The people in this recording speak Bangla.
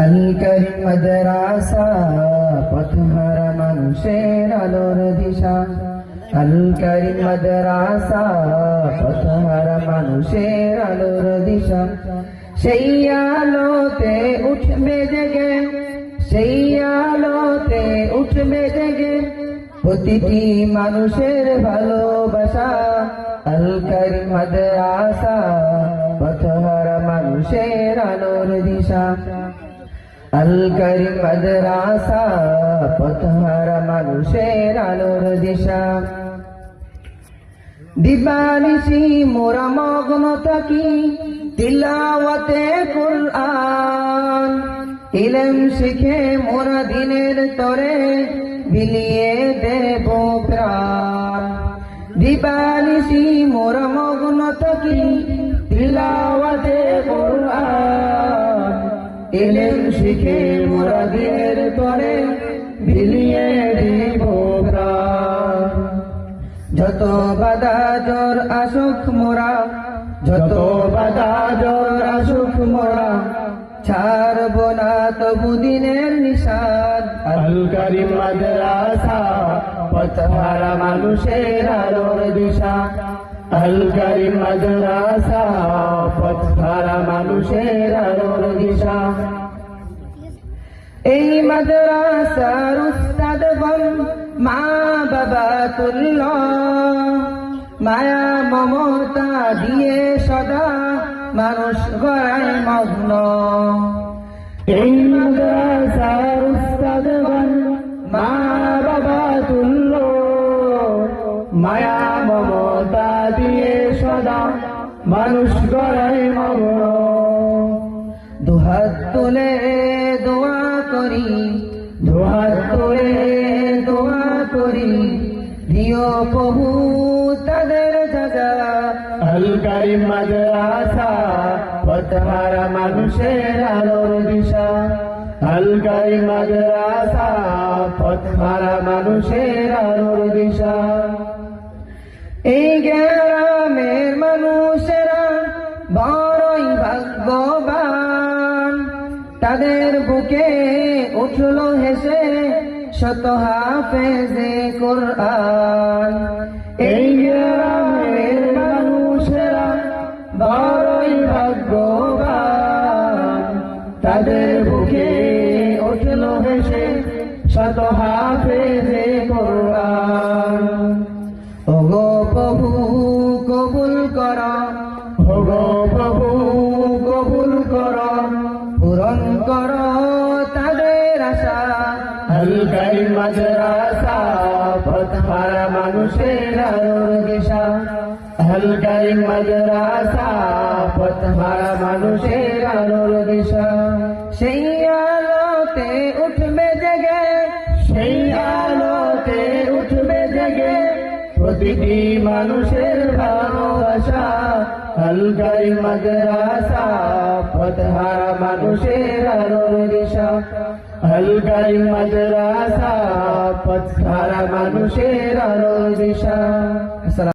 আল কারিম মাদ্রাসা পথহারা মানুষের আলোর দিশা। আল কারিম মাদ্রাসা পথহারা মানুষের আলোর দিশা। সেই আলোতে উঠবে জেগে, সেই আলোতে উঠবে জেগে প্রতিটি মানুষের ভালোবাসা। আল কারিম মাদ্রাসা পথহারা মানুষের আলোর দিশা। আল কারিম মাদ্রাসা পথহারা মানুষের আলোর দিশা। দিবানিশি মোরা মগ্ন থাকি তিলাওয়াতে কুরআন। ইলম শিখে মোরা দিনের তরে বিলিয়ে দেব প্রাণ। দিবানিশি মোরা মগ্ন থাকি তিলাওয়াতে কুরআন। ইলম শিখে মোরা দিনের তরে বিলিয়ে দেব প্রাণ। যত বাধা জ্বর আসুক মোরা, যত বাধা জ্বর আসুক মোরা ছাড়ব না তবু দিনের নিশান। আল কারিম মাদ্রাসা পথহারা মানুষের আলোর দিশা। আল কারিম মাদ্রাসা পথহারা মানুষের আলোর দিশা। এই মাদ্রাসার উস্তাদগণ মা বাবা তুল্য, মায়া মমতা দিয়ে সদা মানুষ গড়ায় মগ্ন। এই মাদ্রাসার উস্তাদগণ মা বাবা তুল্য, মায়া মমতা দিয়ে সদা মানুষ গড়ায় মগ্ন। দুহাত তুলে দোয়া করি, দুহাত তুলে দোয়া করি দিও প্রভু তাদের সাজা। আল কারিম মাদ্রাসা পথহারা মানুষের আলোর দিশা। আল কারিম মাদ্রাসা পথহারা মানুষের আলোর দিশা। এই গ্রামের মানুষেরা বড়ই ভাগ্যবান, তাদের বুকে উঠলো হেসে শত হাফেজে কুরআন। এই গ্রামের মানুষেরা বড়ই ভাগ্যবান, তাদের বুকে উঠলো হেসে শত হাফেজে কুরআন। ওগো প্রভু কবুল কর, ওগো প্রভু কবুল কর, পূরণ কর তাদের আশা। আল কারিম মাদ্রাসা পথহারা মানুষের আলোর দিশা। আল কারিম মাদ্রাসা পথহারা মানুষের আলোর দিশা। সেই আলোতে উঠবে জেগে, সেই আলোতে উঠবে জেগে প্রতিটি মানুষের ভালোবাসা। আল কারিম মাদ্রাসা পথহারা মানুষের আলোর দিশা। আল কারিম মাদ্রাসা পথহারা মানুষের আলোর দিশা।